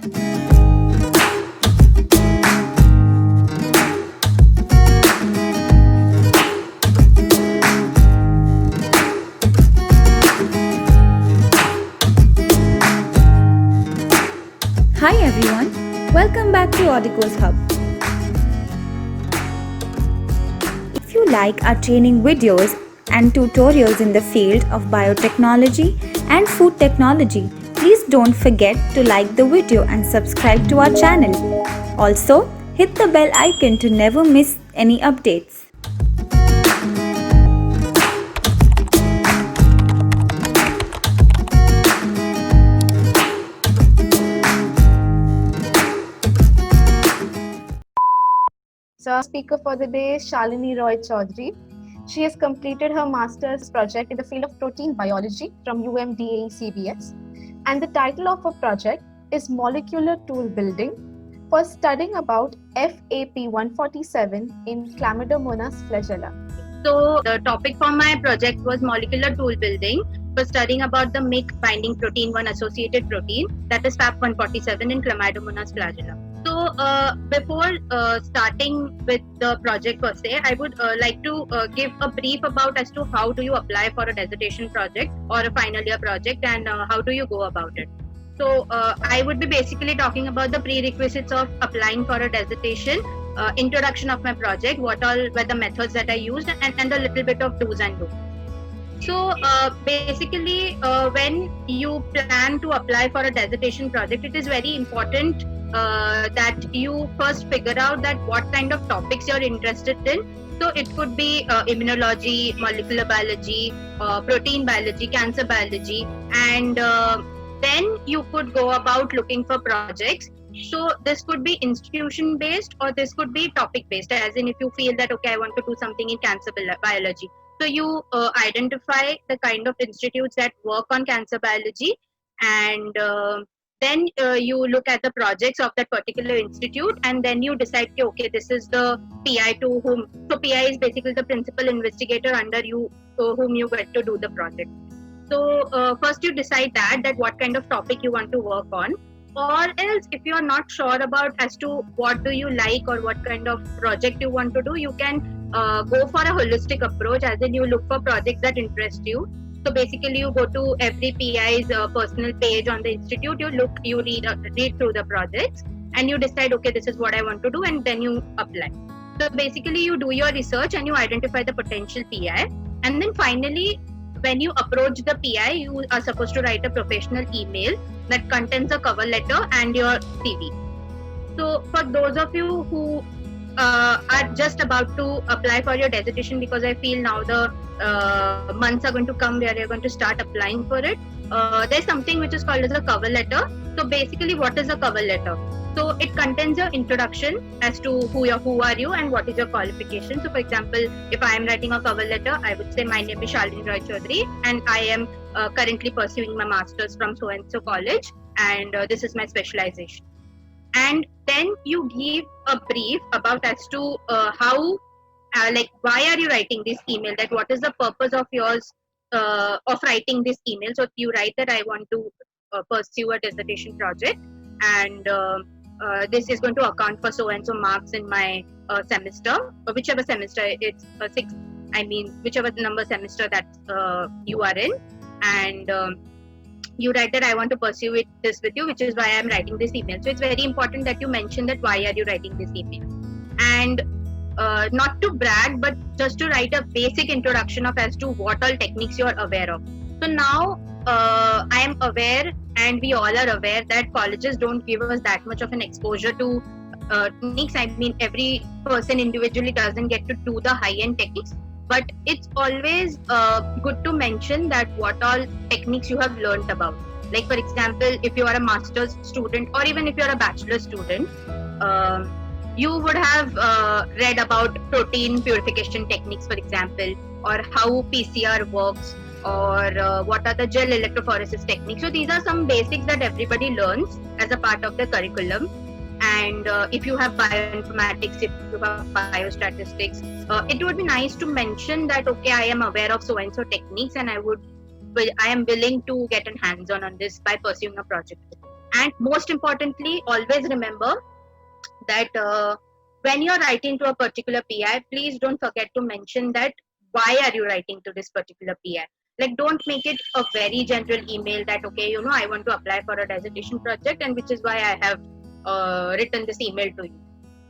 Hi everyone, welcome back to Audico's Hub. If you like our training videos and tutorials in the field of biotechnology and food technology, please don't forget to like the video and subscribe to our channel. Also, hit the bell icon to never miss any updates. So our speaker for the day is Shalini Roy Chaudhary. She has completed her master's project in the field of protein biology from UMDAE CBS. And the title of her project is Molecular Tool Building for studying about FAP147 in Chlamydomonas flagella. So the topic for my project was molecular tool building for studying about the MYC binding protein 1 associated protein, that is FAP147 in Chlamydomonas flagella. So before starting with the project per se, I would like to give a brief about as to how do you apply for a dissertation project or a final year project, and how do you go about it. So I would be basically talking about the prerequisites of applying for a dissertation, introduction of my project, what all were the methods that I used, and a little bit of do's and don'ts. So basically, when you plan to apply for a dissertation project, it is very important that you first figure out that what kind of topics you're interested in. So it could be immunology, molecular biology, protein biology, cancer biology, and then you could go about looking for projects. So this could be institution based or this could be topic based, as in if you feel that okay, I want to do something in cancer biology, so you identify the kind of institutes that work on cancer biology, and then you look at the projects of that particular institute, and then you decide okay, this is the PI to whom. So PI is basically the principal investigator under you, whom you get to do the project. So first you decide that what kind of topic you want to work on, or else if you are not sure about as to what do you like or what kind of project you want to do, you can go for a holistic approach, as in you look for projects that interest you. So basically you go to every PI's personal page on the institute, you read through the projects, and you decide okay, this is what I want to do, and then you apply. So basically you do your research and you identify the potential PI, and then finally when you approach the PI, you are supposed to write a professional email that contains a cover letter and your CV. So for those of you who are just about to apply for your dissertation, because I feel now the months are going to come where you're going to start applying for it, there's something which is called as a cover letter. So basically what is a cover letter? So it contains your introduction as to who are you and what is your qualification. So for example, if I am writing a cover letter, I would say my name is Shalini Roy Chaudhary and I am currently pursuing my master's from so and so college, and this is my specialization. And then you give a brief about as to how like why are you writing this email, that what is the purpose of yours of writing this email. So you write that I want to pursue a dissertation project, and this is going to account for so and so marks in my semester, or whichever semester it's six, I mean whichever number semester that you are in, and you write that I want to pursue this with you, which is why I'm writing this email. So it's very important that you mention that why are you writing this email, and not to brag, but just to write a basic introduction of as to what all techniques you are aware of. So now I am aware, and we all are aware, that colleges don't give us that much of an exposure to techniques. I mean, every person individually doesn't get to do the high-end techniques, but it's always good to mention that what all techniques you have learned about. Like for example, if you are a master's student or even if you are a bachelor student, you would have read about protein purification techniques, for example, or how PCR works, or what are the gel electrophoresis techniques. So these are some basics that everybody learns as a part of the curriculum. And if you have bioinformatics, if you have biostatistics, it would be nice to mention that okay, I am aware of so and so techniques, and I am willing to get a hands-on on this by pursuing a project. And most importantly, always remember that when you're writing to a particular PI, please don't forget to mention that why are you writing to this particular PI. Like, don't make it a very general email that, okay, you know, I want to apply for a dissertation project, and which is why I have written this email to you.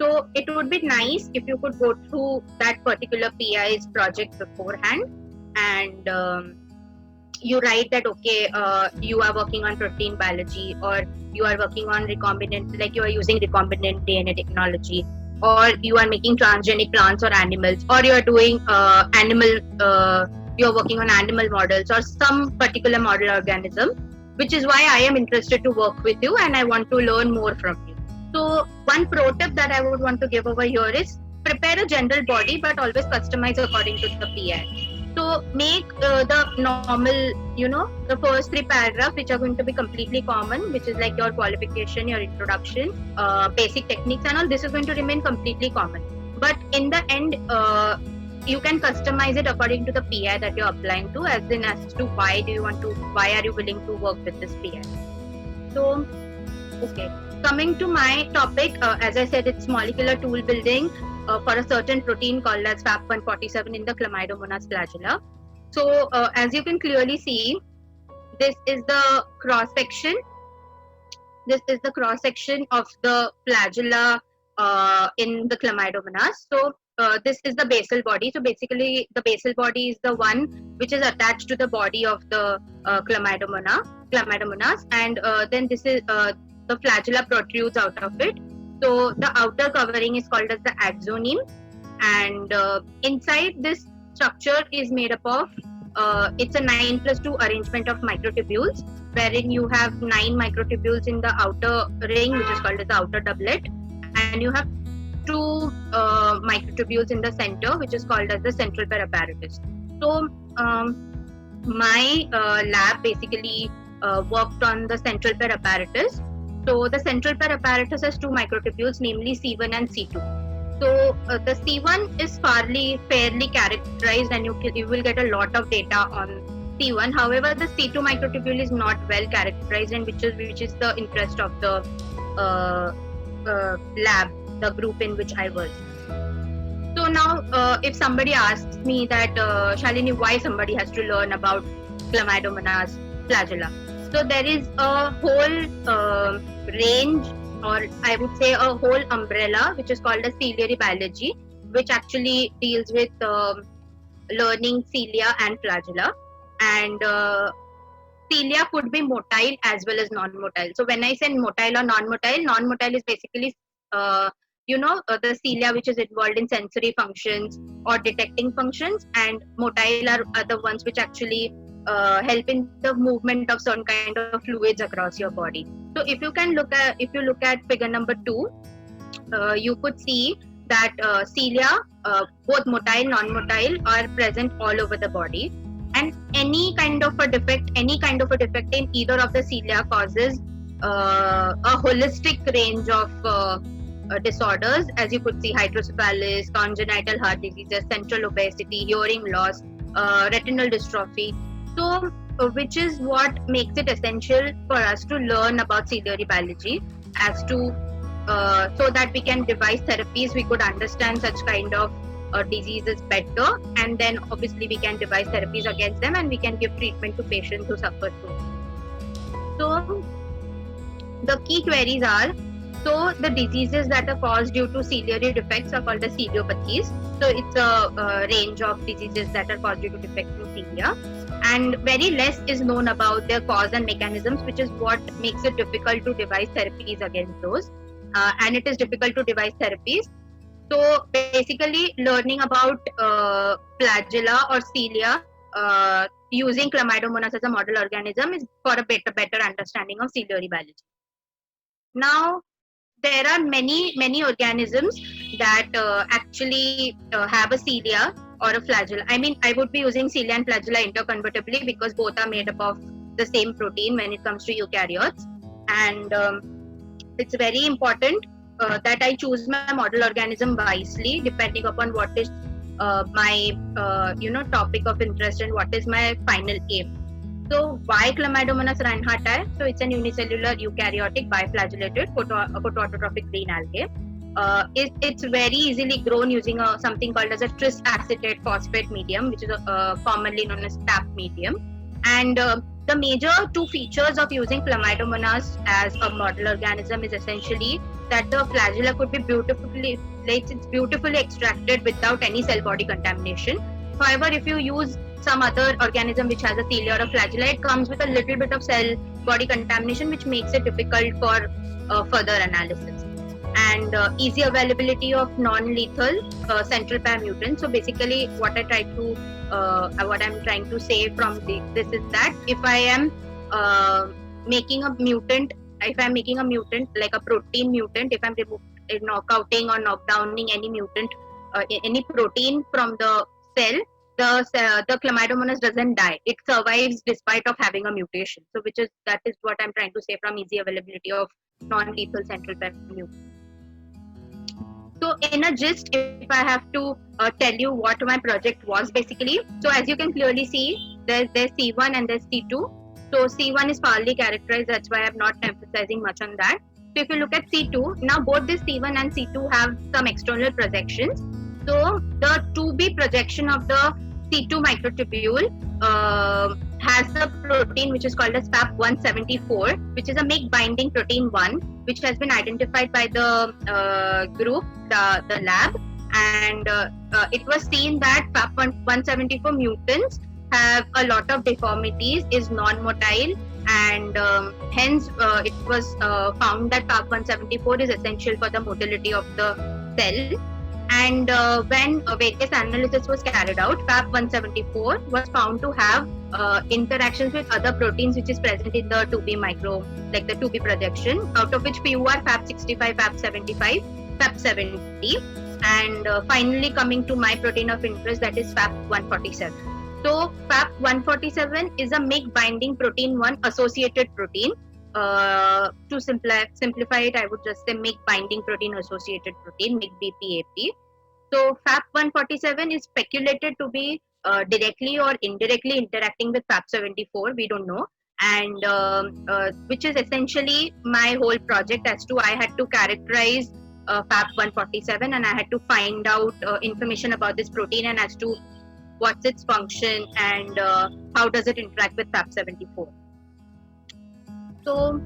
So it would be nice if you could go through that particular PI's project beforehand, and you write that, okay, you are working on protein biology, or you are working on recombinant, like you are using recombinant DNA technology, or you are making transgenic plants or animals, or you are doing you are working on animal models or some particular model organism, which is why I am interested to work with you and I want to learn more from you. So one pro tip that I would want to give over here is prepare a general body, but always customize according to the PI. So make the normal, you know, the first 3 paragraphs, which are going to be completely common, which is like your qualification, your introduction, basic techniques and all, this is going to remain completely common. But in the end, you can customize it according to the PI that you're applying to, as to why are you willing to work with this PI. So, okay. Coming to my topic, as I said, it's molecular tool building for a certain protein called as FAP147 in the Chlamydomonas flagella. So as you can clearly see, this is the cross section. This is the cross section of the flagella in the Chlamydomonas. So this is the basal body. So basically, the basal body is the one which is attached to the body of the Chlamydomonas, and then this is the flagella protrudes out of it. So the outer covering is called as the axoneme, and inside this structure is made up of it's a 9+2 arrangement of microtubules, wherein you have 9 microtubules in the outer ring, which is called as the outer doublet, and you have 2 microtubules in the center, which is called as the central pair apparatus. So my lab basically worked on the central pair apparatus. So the central pair apparatus has 2 microtubules, namely C1 and C2. So the C1 is fairly characterized, and you will get a lot of data on C1. However, the C2 microtubule is not well characterized, and which is the interest of the lab, the group in which I was. So now, if somebody asks me that, Shalini, why somebody has to learn about Chlamydomonas flagella? So there is a whole range, or I would say a whole umbrella, which is called as ciliary biology, which actually deals with learning cilia and flagella. And cilia could be motile as well as non-motile. So when I say motile or non-motile, non-motile is basically the cilia which is involved in sensory functions or detecting functions, and motile are the ones which actually help in the movement of certain kind of fluids across your body. So if you look at figure number 2, you could see that cilia, both motile, non-motile, are present all over the body, and any kind of a defect in either of the cilia causes a holistic range of disorders, as you could see: hydrocephalus, congenital heart diseases, central obesity, hearing loss, retinal dystrophy. So which is what makes it essential for us to learn about ciliary biology, as to so that we can devise therapies, we could understand such kind of diseases better, and then obviously we can devise therapies against them, and we can give treatment to patients who suffer through. So the key queries are, so the diseases that are caused due to ciliary defects are called as ciliopathies. So it's a range of diseases that are caused due to defects in cilia, and very less is known about their cause and mechanisms, which is what makes it difficult to devise therapies against those, and it is difficult to devise therapies. So basically, learning about flagella or cilia using Chlamydomonas as a model organism is for a better understanding of ciliary biology. Now, there are many organisms that actually have a cilia or a flagella. I mean, I would be using cilia and flagella interconvertibly because both are made up of the same protein when it comes to eukaryotes, and it's very important that I choose my model organism wisely, depending upon what is my topic of interest and what is my final aim. So why Chlamydomonas reinhardti? So it's an unicellular eukaryotic biflagellated photoautotrophic green algae. It's very easily grown using something called as a tris acetate phosphate medium, which is commonly known as TAP medium. And the major two features of using Chlamydomonas as a model organism is essentially that the flagella could be beautifully extracted without any cell body contamination. However, if you use some other organism which has a cilia or a flagella, it comes with a little bit of cell body contamination, which makes it difficult for further analysis. And easy availability of non-lethal central pair mutants. So basically, what I'm trying to say from this is that if I am making a mutant like a protein mutant, if I'm knockouting or knockdowning any mutant, any protein from the cell, the Chlamydomonas doesn't die. It survives despite of having a mutation. So that is what I'm trying to say from easy availability of non-lethal central pair mutant. So in a gist, if I have to tell you what my project was basically, so as you can clearly see, there's C1 and there's C2. So C1 is poorly characterized, that's why I'm not emphasizing much on that. So if you look at C2, now both this C1 and C2 have some external projections. So the 2B projection of the C2 microtubule has a protein which is called as FAP174, which is a MYC binding protein 1, which has been identified by the group, the lab, and it was seen that FAP174 mutants have a lot of deformities, is non-motile, and hence it was found that FAP174 is essential for the motility of the cell. And when various analysis was carried out, FAP174 was found to have interactions with other proteins which is present in the 2B micro, like the 2B projection, out of which few are FAP65, FAP75, FAP70, and finally coming to my protein of interest, that is FAP147. So FAP147 is a MYC binding protein 1 associated protein. To simplify it, I would just say MYC binding protein associated protein, MYC BPAP. So FAP147 is speculated to be directly or indirectly interacting with FAP74, we don't know, and which is essentially my whole project as to I had to characterize FAP147 and I had to find out information about this protein and as to what's its function and how does it interact with FAP74. So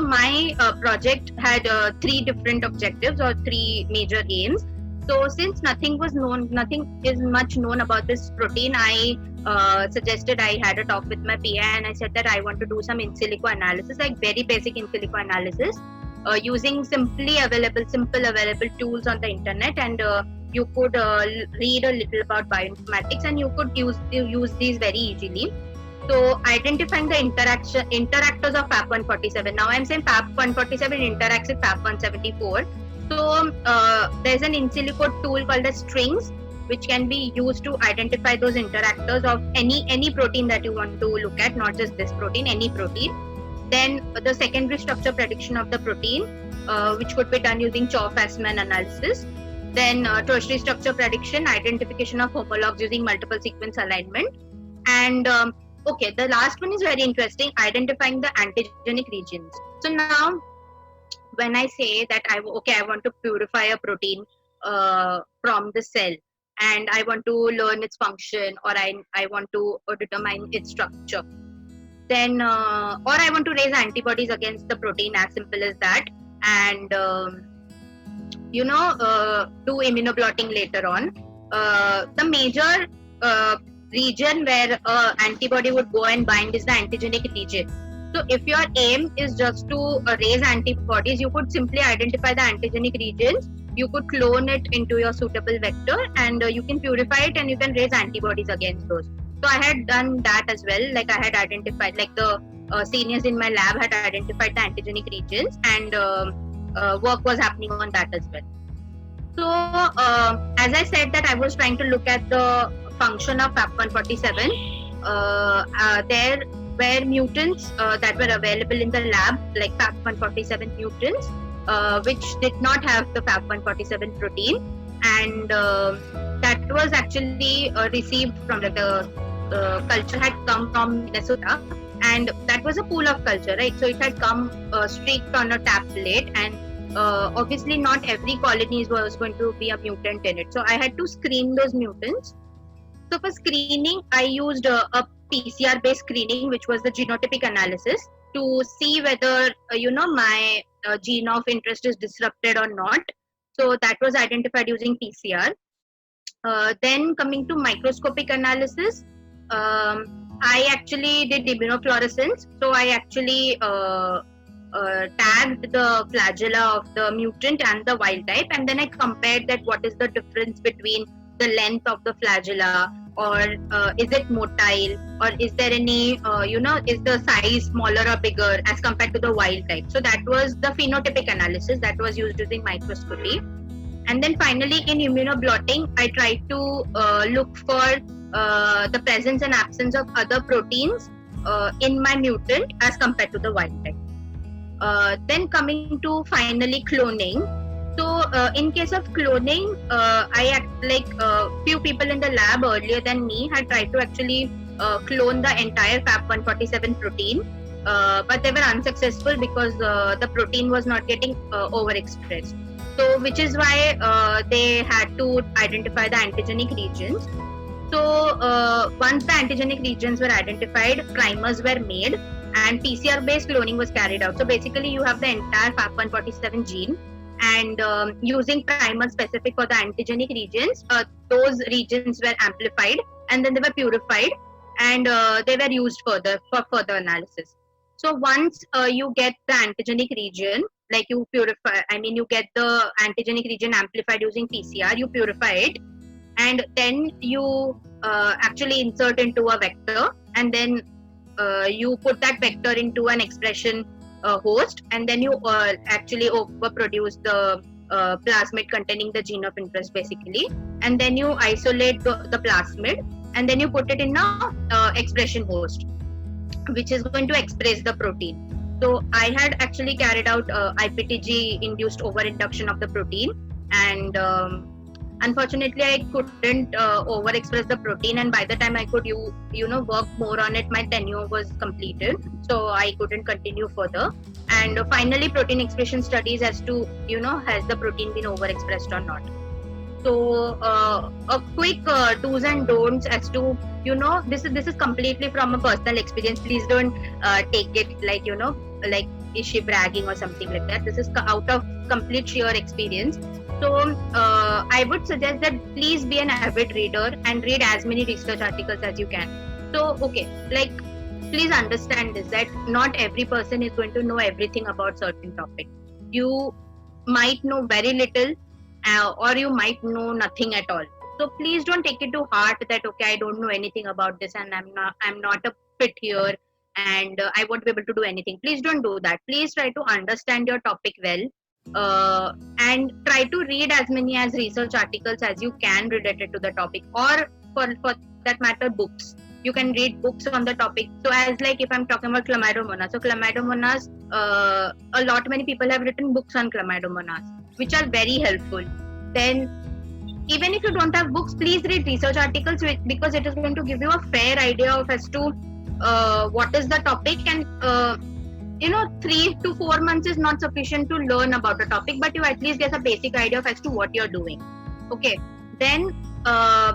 my project had 3 different objectives or 3 major aims. So since nothing is much known about this protein, I suggested, I had a talk with my PI and I said that I want to do some in silico analysis, like very basic in silico analysis, using simple available tools on the internet, and you could read a little about bioinformatics and you could use these very easily. So identifying the interactors of FAP147. Now I'm saying FAP147 interacts with FAP174. So there's an in silico tool called as strings, which can be used to identify those interactors of any protein that you want to look at, not just this protein, any protein. Then the secondary structure prediction of the protein, which could be done using Chou-Fasman analysis. Then tertiary structure prediction, identification of homologs using multiple sequence alignment. And okay, the last one is very interesting, identifying the antigenic regions. So now, when I say that I want to purify a protein from the cell, and I want to learn its function, or I want to determine its structure, then or I want to raise antibodies against the protein, as simple as that, and do immunoblotting later on. The major region where antibody would go and bind is the antigenic region. So if your aim is just to raise antibodies, you could simply identify the antigenic regions, you could clone it into your suitable vector, and you can purify it and you can raise antibodies against those. So I had done that as well, like I had identified, like the seniors in my lab had identified the antigenic regions, and work was happening on that as well. So as I said that I was trying to look at the function of FAP147, there were mutants that were available in the lab, like FAP147 mutants, which did not have the FAP147 protein, and that was actually received from the culture had come from Minnesota, and that was a pool of culture, right? So it had come streaked on a tap plate, and obviously not every colony was going to be a mutant in it. So I had to screen those mutants. So for screening, I used a PCR-based screening, which was the genotypic analysis, to see whether my gene of interest is disrupted or not. So that was identified using PCR. Then coming to microscopic analysis, I actually did immunofluorescence. So I actually tagged the flagella of the mutant and the wild type, and then I compared that what is the difference between the length of the flagella, or is it motile, or is there any is the size smaller or bigger as compared to the wild type. So that was the phenotypic analysis that was used using microscopy. And then finally in immunoblotting, I tried to look for the presence and absence of other proteins in my mutant as compared to the wild type. Then coming to finally cloning. So in case of cloning, few people in the lab earlier than me had tried to actually clone the entire FAP147 protein, but they were unsuccessful because the protein was not getting overexpressed. So which is why they had to identify the antigenic regions. So once the antigenic regions were identified, primers were made and PCR-based cloning was carried out. So basically you have the entire FAP147 gene, and using primers specific for the antigenic regions, those regions were amplified and then they were purified, and they were used further for further analysis. So once you get the antigenic region, like you get the antigenic region amplified using PCR, you purify it, and then you actually insert into a vector, and then you put that vector into an expression host, and then you actually overproduce the plasmid containing the gene of interest basically, and then you isolate the plasmid, and then you put it in a expression host which is going to express the protein. So I had actually carried out IPTG induced overinduction of the protein, and unfortunately I couldn't overexpress the protein, and by the time I could work more on it, my tenure was completed, so I couldn't continue further. And finally protein expression studies as to has the protein been overexpressed or not. So a quick do's and don'ts as to this is completely from a personal experience. Please don't take it like is she bragging or something like that. This is out of complete sheer experience. So I would suggest that please be an avid reader and read as many research articles as you can. So please understand this, that not every person is going to know everything about certain topic. You might know very little, or you might know nothing at all. So please don't take it to heart that I don't know anything about this and I'm not a fit here and I won't be able to do anything. Please don't do that. Please try to understand your topic well, and try to read as many as research articles as you can related to the topic, or for that matter books. You can read books on the topic. So as if I'm talking about Chlamydomonas, so Chlamydomonas, many people have written books on Chlamydomonas which are very helpful. Then even if you don't have books, please read research articles, because it is going to give you a fair idea of as to what is the topic, and 3 to 4 months is not sufficient to learn about a topic, but you at least get a basic idea of as to what you're doing. Okay, then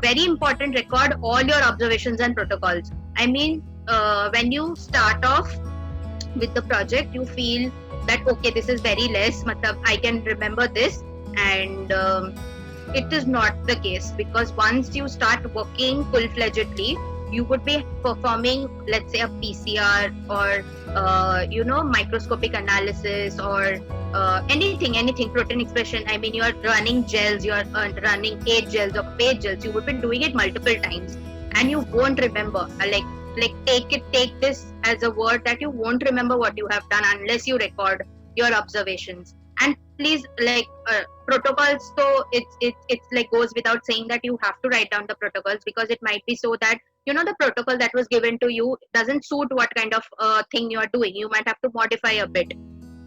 very important, record all your observations and protocols. When you start off with the project, you feel that this is very less, I can remember this, and it is not the case, because once you start working full-fledgedly, you would be performing, let's say, a PCR or microscopic analysis or anything, protein expression. You are running gels, you are running 8 gels or 8 gels. You would be doing it multiple times, and you won't remember. Take this as a word that you won't remember what you have done unless you record your observations. And please, protocols, so it's goes without saying that you have to write down the protocols, because it might be so that the protocol that was given to you doesn't suit what kind of thing you are doing. You might have to modify a bit.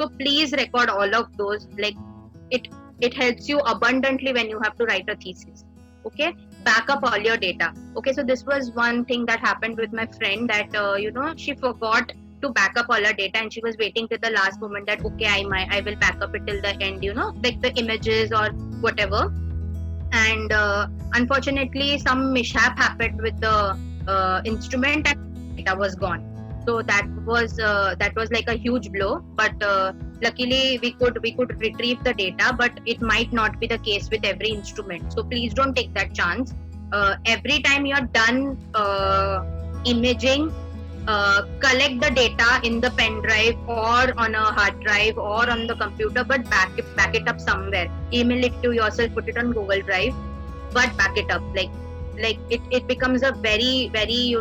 So please record all of those. It helps you abundantly when you have to write a thesis. Okay, back up all your data. Okay, so this was one thing that happened with my friend, that she forgot to back up all her data, and she was waiting till the last moment that okay, I will back up it till the end, like the images or whatever. And unfortunately some mishap happened with the instrument, and data was gone. So that was like a huge blow, but luckily we could retrieve the data. But it might not be the case with every instrument, so please don't take that chance. Every time you're done imaging, collect the data in the pen drive or on a hard drive or on the computer, but back it up somewhere. Email it to yourself, put it on Google Drive, but back it up. Like it becomes a very very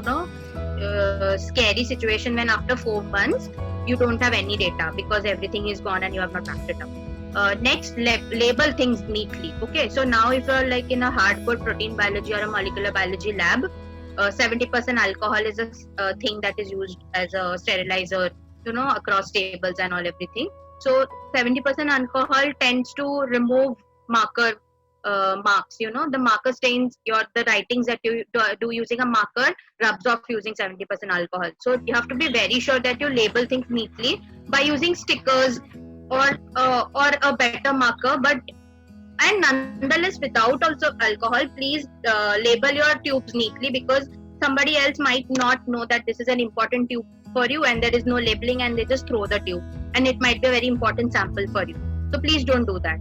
scary situation when after 4 months you don't have any data because everything is gone and you have not backed it up. Next, label things neatly. Okay, so now if you're like in a hardcore protein biology or a molecular biology lab, 70% alcohol is a thing that is used as a sterilizer, across tables and all everything. So 70% alcohol tends to remove marker marks. The marker stains, the writings that you do using a marker rubs off using 70% alcohol. So you have to be very sure that you label things neatly by using stickers or a better marker. And nonetheless, without also alcohol, please label your tubes neatly, because somebody else might not know that this is an important tube for you and there is no labeling, and they just throw the tube, and it might be a very important sample for you. So please don't do that.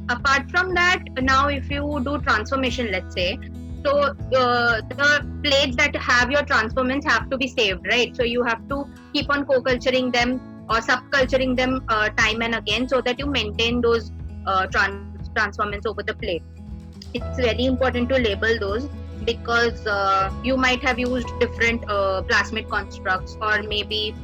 Apart from that, now if you do transformation, let's say, so the plates that have your transformants have to be saved, right? So you have to keep on co-culturing them or subculturing them time and again, so that you maintain those transformants over the plate. It's very important to label those, because you might have used different plasmid constructs, or maybe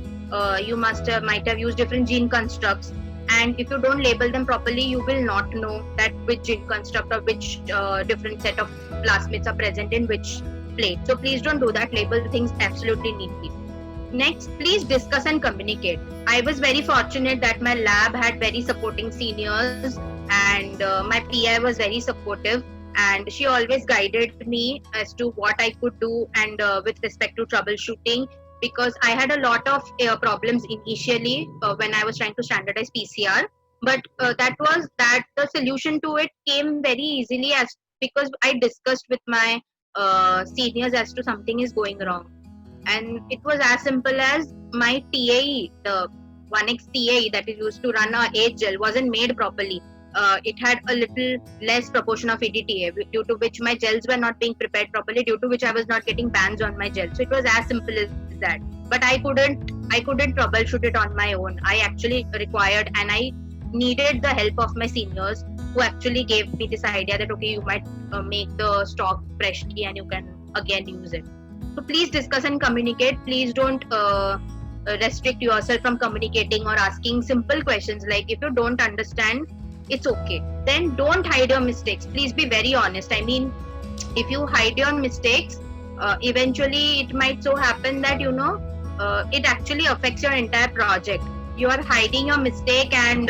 you might have used different gene constructs, and if you don't label them properly, you will not know that which gene construct or which different set of plasmids are present in which plate. So please don't do that. Label things absolutely neatly. Next, please discuss and communicate. I was very fortunate that my lab had very supporting seniors, and my PI was very supportive, and she always guided me as to what I could do, and with respect to troubleshooting, because I had a lot of problems initially when I was trying to standardize PCR, but the solution to it came very easily, as because I discussed with my seniors as to something is going wrong. And it was as simple as my TAE, the 1x TAE that is used to run our age gel, wasn't made properly. It had a little less proportion of EDTA, due to which my gels were not being prepared properly, due to which I was not getting bands on my gel. So it was as simple as that. But I couldn't troubleshoot it on my own. I actually required, and I needed the help of my seniors, who actually gave me this idea that okay, you might make the stock freshly and you can again use it. So please discuss and communicate. Please don't restrict yourself from communicating or asking simple questions. Like if you don't understand, it's okay. Then don't hide your mistakes. Please be very honest. I mean, if you hide your mistakes, eventually it might so happen that it actually affects your entire project. You are hiding your mistake, and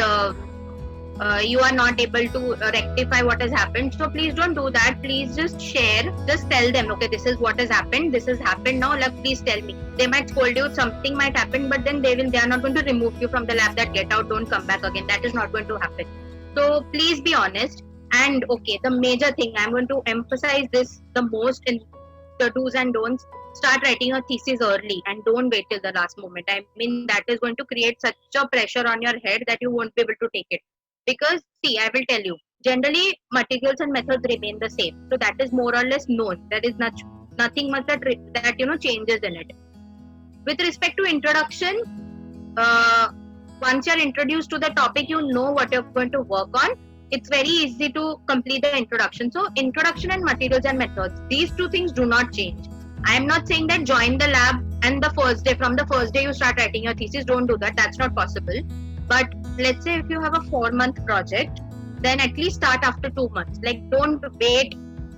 you are not able to rectify what has happened. So please don't do that. Please just share. Just tell them, okay, this is what has happened. This has happened now. Like, please tell me. They might scold you. Something might happen, but then they are not going to remove you from the lab. That get out, don't come back again. That is not going to happen. So please be honest. And okay, the major thing, I'm going to emphasize this the most in the do's and don'ts. Start writing your thesis early and don't wait till the last moment. I mean, that is going to create such a pressure on your head that you won't be able to take it. Because see, I will tell you, generally materials and methods remain the same. So that is more or less known. There is nothing much that changes in it. With respect to introduction, once you're introduced to the topic, you know what you're going to work on. It's very easy to complete the introduction. So introduction and materials and methods, these two things do not change. I am not saying that join the lab and from the first day you start writing your thesis. Don't do that. That's not possible. But let's say if you have a 4-month project, then at least start after 2 months. Like, don't wait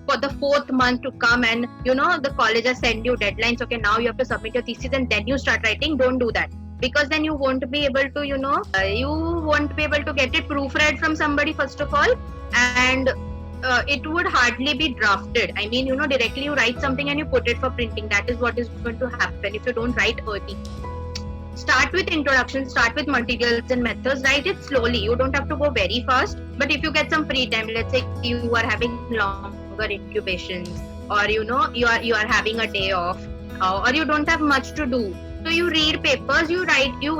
for the 4th month to come and the college has sent you deadlines. Okay, now you have to submit your thesis and then you start writing. Don't do that, because then you won't be able to you won't be able to get it proofread from somebody first of all, and it would hardly be drafted. I mean, directly you write something and you put it for printing. That is what is going to happen if you don't write early. Start with introduction, start with materials and methods, write it slowly. You don't have to go very fast, but if you get some free time, let's say you are having longer incubations, or you are having a day off, or you don't have much to do, so you read papers, you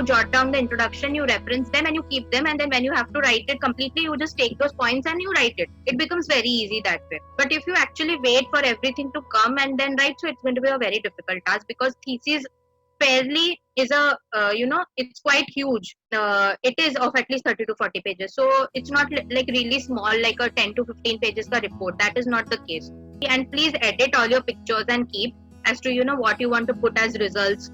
jot down the introduction, you reference them and you keep them, and then when you have to write it completely, you just take those points and you write it. It becomes very easy that way. But if you actually wait for everything to come and then write, so it's going to be a very difficult task, because thesis fairly is it's quite huge. It is of at least 30 to 40 pages, so it's not like really small, like a 10 to 15 pages ka report. That is not the case. And please edit all your pictures and keep as to what you want to put as results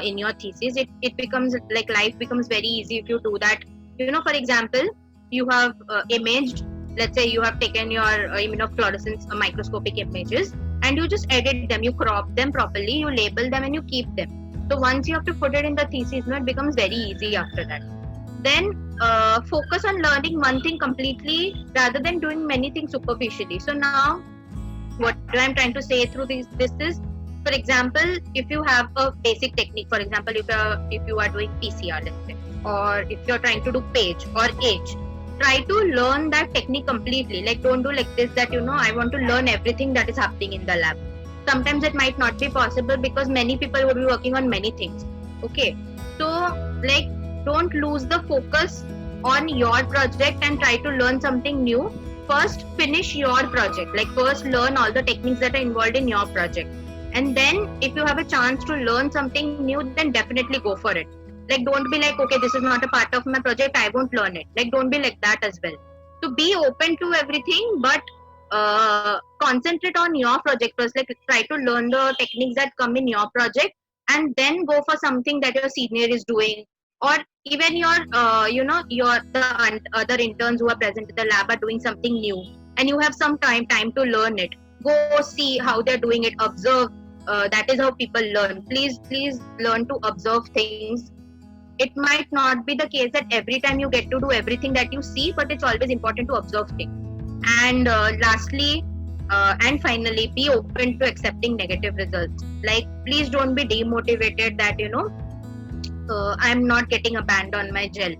in your thesis. It becomes like life becomes very easy if you do that. For example, you have imaged, let's say you have taken your immunofluorescence microscopic images, and you just edit them, you crop them properly, you label them and you keep them. So once you have to put it in the thesis, it becomes very easy after that. Then focus on learning one thing completely rather than doing many things superficially. So now what I'm trying to say through this is, for example, if you have a basic technique, for example, if you are doing PCR, let's say, or if you're trying to do page or age, try to learn that technique completely. Like, don't do like this, that I want to learn everything that is happening in the lab. Sometimes it might not be possible because many people will be working on many things. Okay, so like, don't lose the focus on your project and try to learn something new. First finish your project, like first learn all the techniques that are involved in your project, and then if you have a chance to learn something new, then definitely go for it. Like, don't be like, okay, this is not a part of my project, I won't learn it. Like, don't be like that as well. So be open to everything, but concentrate on your project first. Like, try to learn the techniques that come in your project, and then go for something that your senior is doing, or even your the other interns who are present in the lab are doing something new, and you have some time to learn it. Go see how they're doing it, observe. That is how people learn. Please learn to observe things. It might not be the case that every time you get to do everything that you see, but it's always important to observe things. And lastly and finally, be open to accepting negative results. Like, please don't be demotivated that I'm not getting a band on my gel.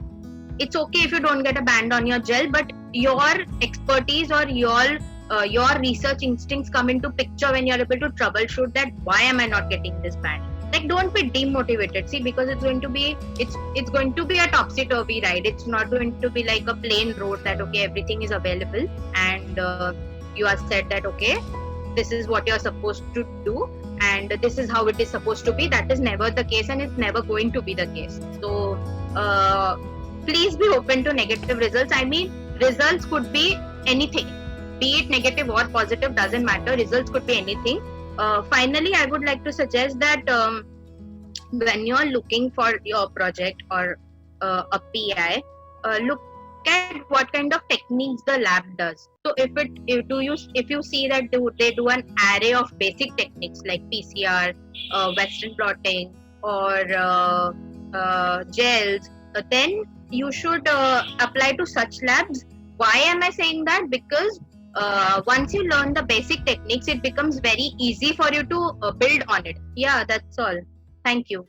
It's okay if you don't get a band on your gel, but your expertise or your research instincts come into picture when you're able to troubleshoot that why am I not getting this band. Like, don't be demotivated. See, because it's going to be a topsy-turvy ride. It's not going to be like a plain road that okay, everything is available and you are said that okay, this is what you're supposed to do and this is how it is supposed to be. That is never the case, and it's never going to be the case. So please be open to negative results. I mean, results could be anything, be it negative or positive, doesn't matter. Results could be anything. Finally, I would like to suggest that when you're looking for your project or a PI, look at what kind of techniques the lab does. So if you see that they do an array of basic techniques like PCR, Western blotting, or gels, then you should apply to such labs. Why am I saying that? Because once you learn the basic techniques, it becomes very easy for you to build on it. Yeah, that's all. Thank you.